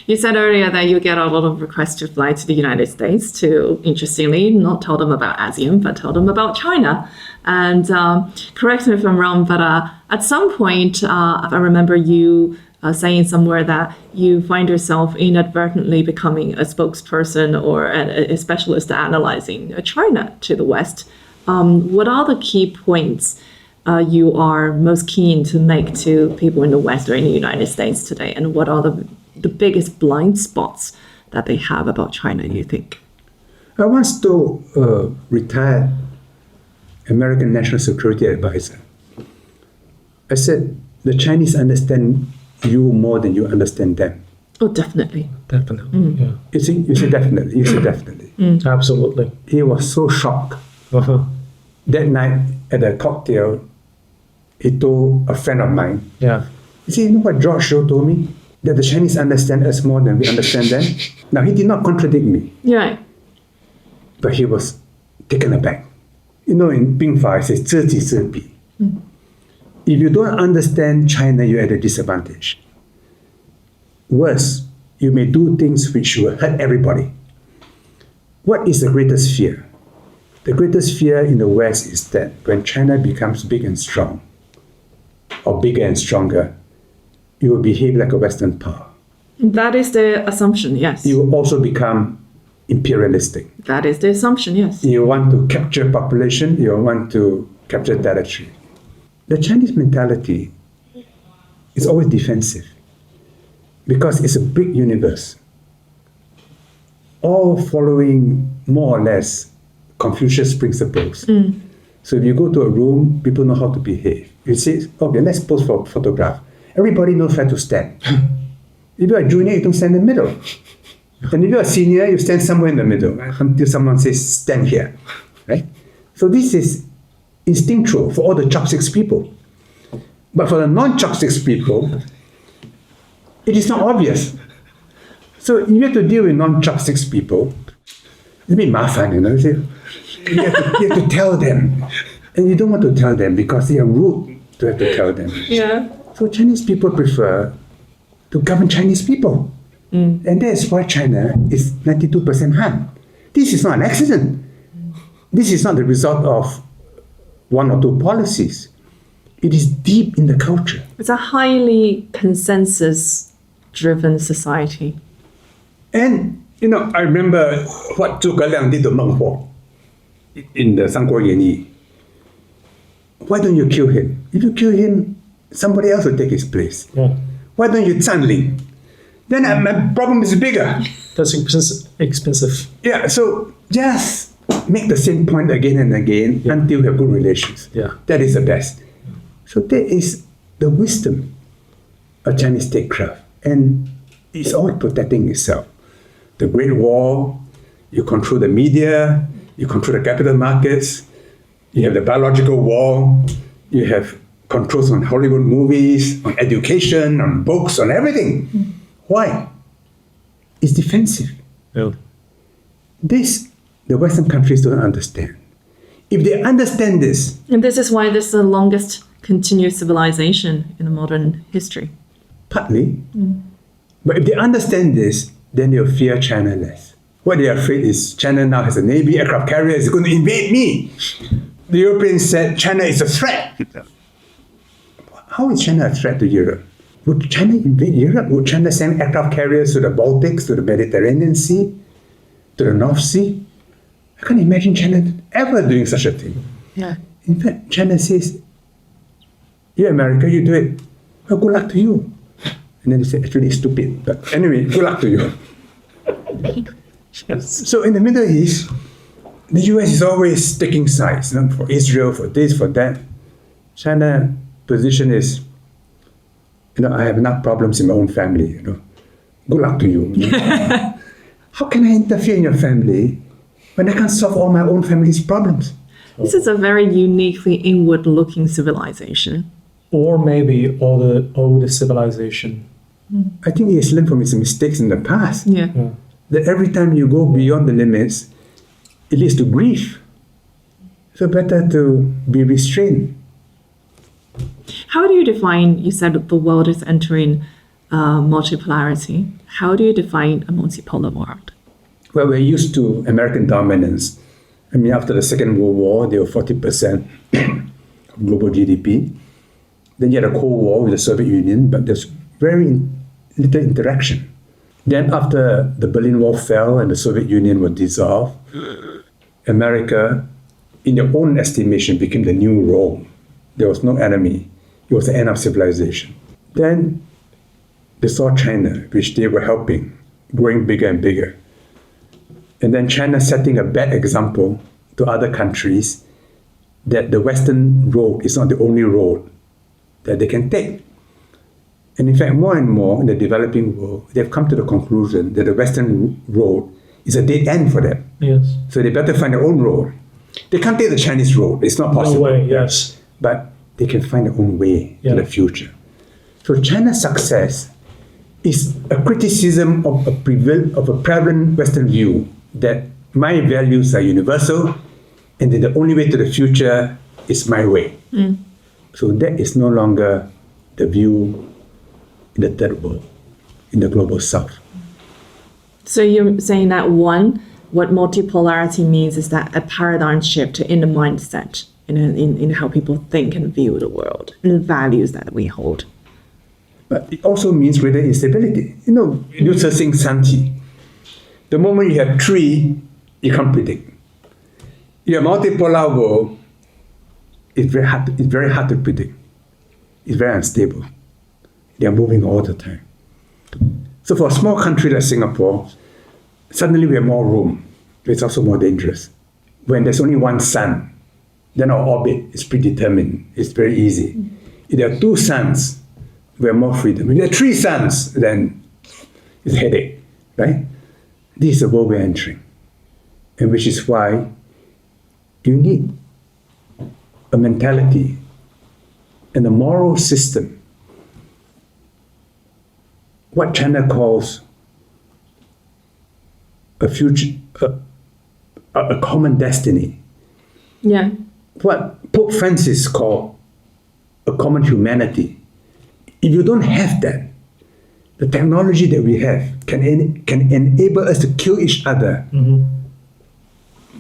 You said earlier that you get a lot of requests to fly to the United States to, interestingly, not tell them about ASEAN, but tell them about China. And correct me if I'm wrong, but at some point, I remember you saying somewhere that you find yourself inadvertently becoming a spokesperson or a specialist analyzing China to the West. What are the key points you are most keen to make to people in the West or in the United States today? And what are the biggest blind spots that they have about China, you think? I once told a retired American National Security Advisor, I said, the Chinese understand you more than you understand them. Oh, definitely. Definitely, yeah. You say definitely, you say definitely. Absolutely. He was so shocked. That night at a cocktail, he told a friend of mine, Yeah. you see, you know what George Shou told me? That the Chinese understand us more than we understand them. Now, he did not contradict me, Yeah. but he was taken aback. You know, in Bing Fa, it says, 知己知彼. If you don't understand China, you're at a disadvantage. Worse, you may do things which will hurt everybody. What is the greatest fear? The greatest fear in the West is that when China becomes big and strong, or bigger and stronger, you will behave like a Western power. That is the assumption, yes. You will also become imperialistic. That is the assumption, yes. You want to capture population, you want to capture territory. The Chinese mentality is always defensive because it's a big universe, all following more or less Confucius principles. So if you go to a room, people know how to behave. You say, okay, let's pose for a photograph. Everybody knows where to stand. If you're a junior, you don't stand in the middle. And if you're a senior, you stand somewhere in the middle, right? Until someone says, stand here, right? So this is instinctual for all the chopsticks people. But for the non-chopsticks people, it is not obvious. So you have to deal with non-chopsticks people. It's a bit mafan, you know. You have to tell them. And you don't want to tell them because they are rude to have to tell them. Yeah. So Chinese people prefer to govern Chinese people. And that's why China is 92% Han. This is not an accident. This is not the result of one or two policies. It is deep in the culture. It's a highly consensus-driven society. And, you know, I remember what Zhuge Liang did to Meng Huo in the 三国演义. Why don't you kill him? If you kill him, somebody else will take his place. Yeah. Why don't you 占领? Then my problem is bigger. That's expensive. Yeah, so just make the same point again and again until you have good relations. Yeah. That is the best. So that is the wisdom of Chinese statecraft. And it's always protecting itself. The Great Wall, you control the media, you control the capital markets, you have the biological wall, you have controls on Hollywood movies, on education, on books, on everything. Why? It's defensive. Yeah. This, the Western countries don't understand. If they understand this, And this is why this is the longest continuous civilization in the modern history. partly, but if they understand this, then they'll fear China less. What they are afraid is China now has a navy, aircraft carrier, is going to invade me. The Europeans said China is a threat. How is China a threat to Europe? Would China invade Europe? Would China send aircraft carriers to the Baltics, to the Mediterranean Sea, to the North Sea? I can't imagine China ever doing such a thing. Yeah. In fact, China says, yeah, America, you do it. Well, good luck to you. And then they say, actually, it's stupid. But anyway, good luck to you. Yes. So in the Middle East, the US is always taking sides, you know, for Israel, for this, for that. China's position is, you know, I have enough problems in my own family, you know. Good luck to you. You know? How can I interfere in your family when I can't solve all my own family's problems? This is a very uniquely inward-looking civilization. Or maybe all the old civilization. I think he has learned from his mistakes in the past. Yeah. Yeah. That every time you go beyond the limits, it leads to grief. So better to be restrained. How do you define, you said the world is entering multipolarity. How do you define a multipolar world? Well, we're used to American dominance. I mean, after the Second World War, they were 40% of global GDP. Then you had a Cold War with the Soviet Union, but there's very little interaction. Then after the Berlin Wall fell and the Soviet Union was dissolved, America, in their own estimation, became the new Rome. There was no enemy. It was the end of civilization. Then they saw China, which they were helping, growing bigger and bigger. And then China setting a bad example to other countries that the Western road is not the only road that they can take. And in fact, more and more in the developing world, they've come to the conclusion that the Western road is a dead end for them. Yes. So they better find their own road. They can't take the Chinese road. It's not possible. No way, yes. But they can find their own way in the future. So China's success is a criticism of a prevalent Western view that my values are universal and that the only way to the future is my way. So that is no longer the view in the third world, in the global south. So you're saying that one, what multipolarity means is that a paradigm shift in the mindset, in how people think and view the world, and the values that we hold. But it also means greater instability. You know, Liu Cixing Santi. The moment you have three, you can't predict. Your multipolar world is very hard to predict. It's very unstable. They are moving all the time. So for a small country like Singapore, suddenly we have more room. It's also more dangerous. When there's only one sun, then our orbit is predetermined. It's very easy. If there are two suns, we have more freedom. If there are three suns, then it's a headache, right? This is the world we're entering. And which is why you need a mentality and a moral system. What China calls a future, a common destiny. Yeah. What Pope Francis called a common humanity. If you don't have that, the technology that we have can enable us to kill each other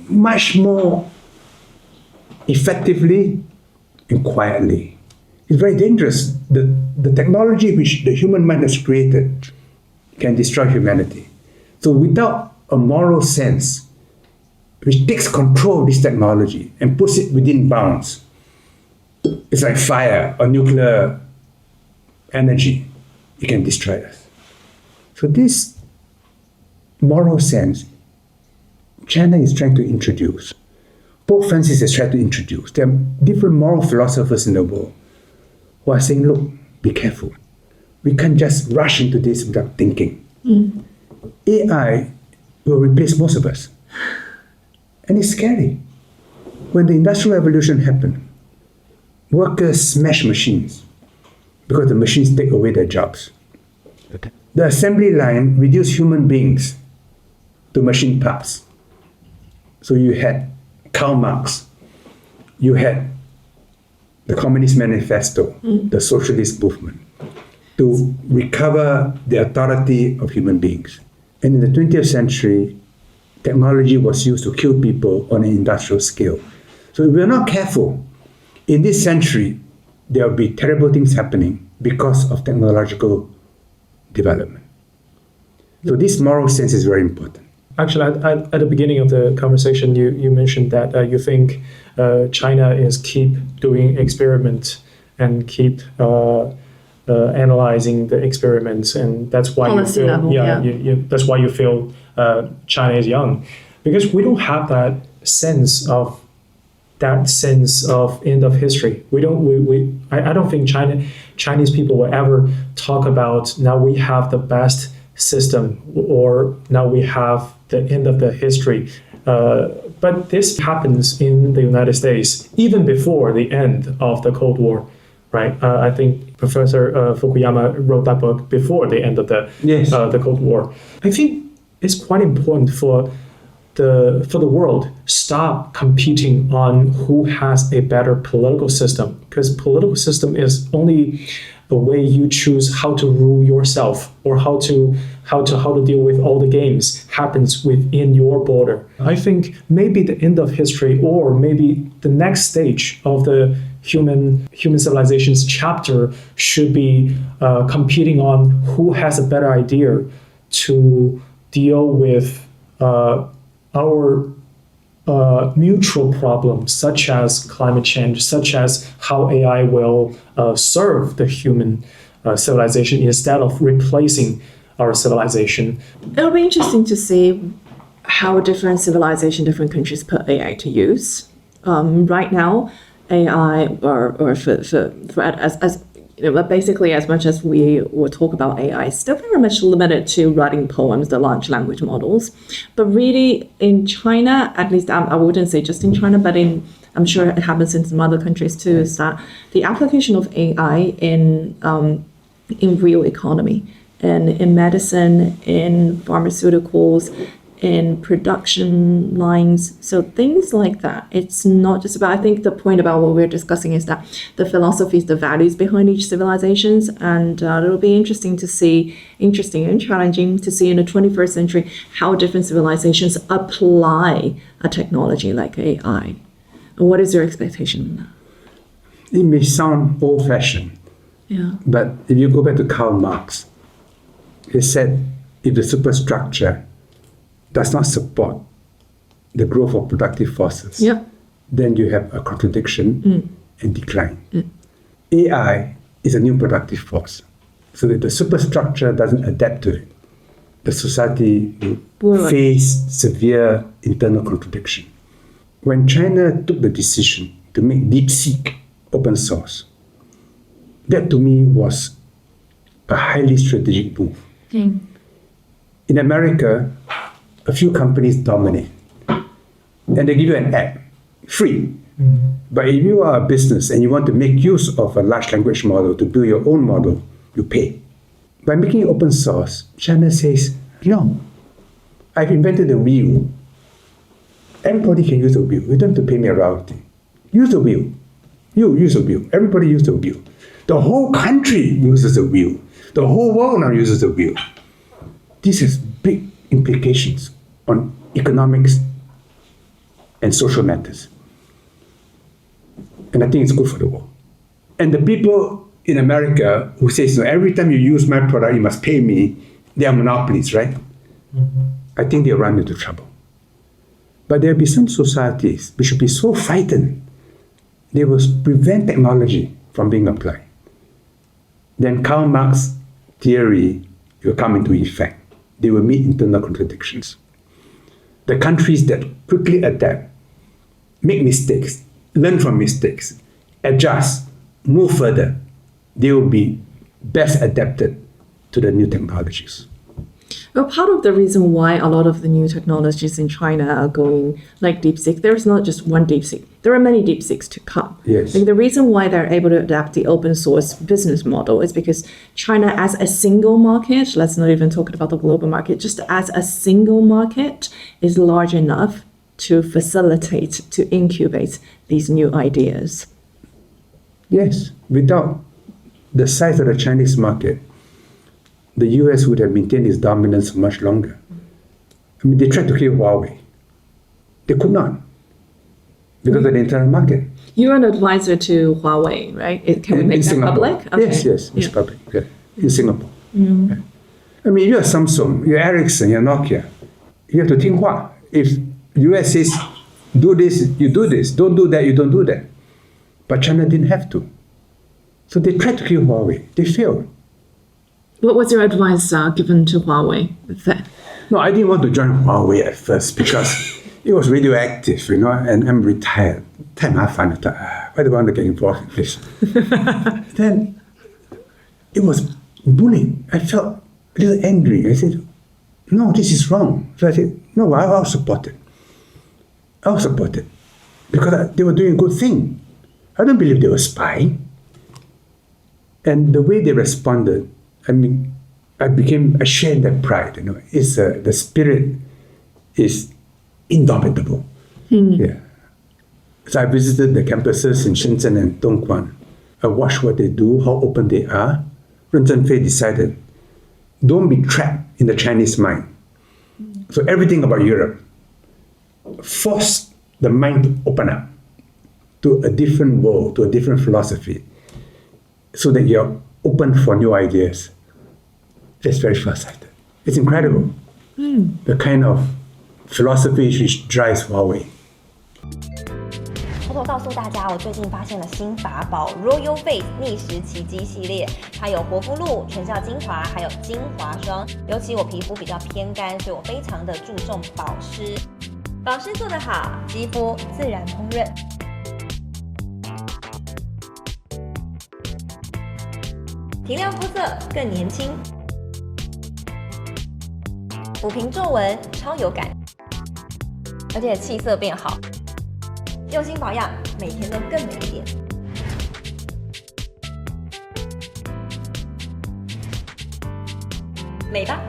much more effectively and quietly. It's very dangerous. The technology which the human mind has created can destroy humanity. So without a moral sense, which takes control of this technology and puts it within bounds, it's like fire or nuclear energy. It can destroy us. So this moral sense, China is trying to introduce. Pope Francis has tried to introduce. There are different moral philosophers in the world who are saying, look, be careful. We can't just rush into this without thinking. AI will replace most of us. And it's scary. When the Industrial Revolution happened, workers smashed machines because the machines take away their jobs. The assembly line reduced human beings to machine parts. So you had Karl Marx, you had the Communist Manifesto, the socialist movement, to recover the authority of human beings. And in the 20th century, technology was used to kill people on an industrial scale. So if we're not careful, in this century, there will be terrible things happening because of technological development. So this moral sense is very important. Actually, at the beginning of the conversation, you mentioned that you think China is keep doing experiments and keep analyzing the experiments, and that's why Policy you feel level, that's why you feel China is young, because we don't have that sense of end of history. I don't think Chinese people will ever talk about now we have the best system or now we have the end of the history. But this happens in the United States even before the end of the Cold War, right? I think Professor Fukuyama wrote that book before the end of the Cold War. I think it's quite important for the world stop competing on who has a better political system, because political system is only the way you choose how to rule yourself or how to deal with all the games happens within your border. I think maybe the end of history or maybe the next stage of the human civilization's chapter should be competing on who has a better idea to deal with our mutual problems, such as climate change, such as how AI will serve the human civilization instead of replacing our civilization. It'll be interesting to see how different civilizations, different countries put AI to use. Right now, AI, or for as you know, basically as much as we will talk about AI, still very much limited to writing poems, the large language models. But really, in China, at least I wouldn't say just in China, but I'm sure it happens in some other countries too, is that the application of AI in real economy and in medicine, in pharmaceuticals, in production lines, so things like that. It's not just about, I think the point about what we're discussing is that the philosophies, the values behind each civilizations, and it'll be interesting and challenging to see in the 21st century how different civilizations apply a technology like AI. What is your expectation on that? It may sound old-fashioned, but if you go back to Karl Marx, he said if the superstructure does not support the growth of productive forces, then you have a contradiction and decline. AI is a new productive force. So if the superstructure doesn't adapt to it, the society will face severe internal contradiction. When China took the decision to make DeepSeek open source, that to me was a highly strategic move. In America, a few companies dominate, and they give you an app, free. But if you are a business and you want to make use of a large language model to build your own model, you pay. By making it open source, China says, no, I've invented the wheel. Everybody can use the wheel. You don't have to pay me a royalty. Use the wheel. You use the wheel. Everybody use the wheel. The whole country uses the wheel. The whole world now uses the wheel. This has big implications on economics and social matters. And I think it's good for the world. And the people in America who say, so every time you use my product, you must pay me, they are monopolies, right? I think they'll run into trouble. But there'll be some societies which will be so frightened, they will prevent technology from being applied. Then Karl Marx's theory will come into effect. They will meet internal contradictions. The countries that quickly adapt, make mistakes, learn from mistakes, adjust, move further, they will be best adapted to the new technologies. Well, part of the reason why a lot of the new technologies in China are going like DeepSeek, there's not just one DeepSeek. There are many DeepSeeks to come. Yes. Like the reason why they're able to adapt the open source business model is because China as a single market, let's not even talk about the global market, just as a single market is large enough to facilitate, to incubate these new ideas. Yes, without the size of the Chinese market, the US would have maintained its dominance much longer. I mean, they tried to kill Huawei. They could not, because of the internal market. You're an advisor to Huawei, right? Can we make that public? Okay. Yes, it's public, in Singapore. Yeah. I mean, you're Samsung, you're Ericsson, you're Nokia. You have to think what? If US says, do this, you do this. Don't do that, you don't do that. But China didn't have to. So they tried to kill Huawei. They failed. What was your advice given to Huawei with that? No, I didn't want to join Huawei at first because it was radioactive, and I'm retired. Why do I want to get involved in this? Then it was bullying. I felt a little angry. I said, no, this is wrong. So I said, no, I'll support it. I'll support it because they were doing a good thing. I don't believe they were spying. And the way they responded, I mean, I shared that pride. It's the spirit is indomitable. Yeah. So I visited the campuses in Shenzhen and Dongguan. watch what they do, how open they are. 任正非 decided, don't be trapped in the Chinese mind. So everything about Europe, force the mind to open up to a different world, to a different philosophy, so that you're open for new ideas. That's very far-sighted. It's incredible, the kind of philosophy which drives Huawei. 偷偷告诉大家，我最近发现了新法宝 Royal Face 逆时奇迹系列，它有活肤露、全效精华，还有精华霜。尤其我皮肤比较偏干，所以我非常的注重保湿。保湿做得好，肌肤自然烹饪。提亮肤色更年轻，抚平皱纹超有感，而且气色变好。用心保养，每天都更美一点。美吧。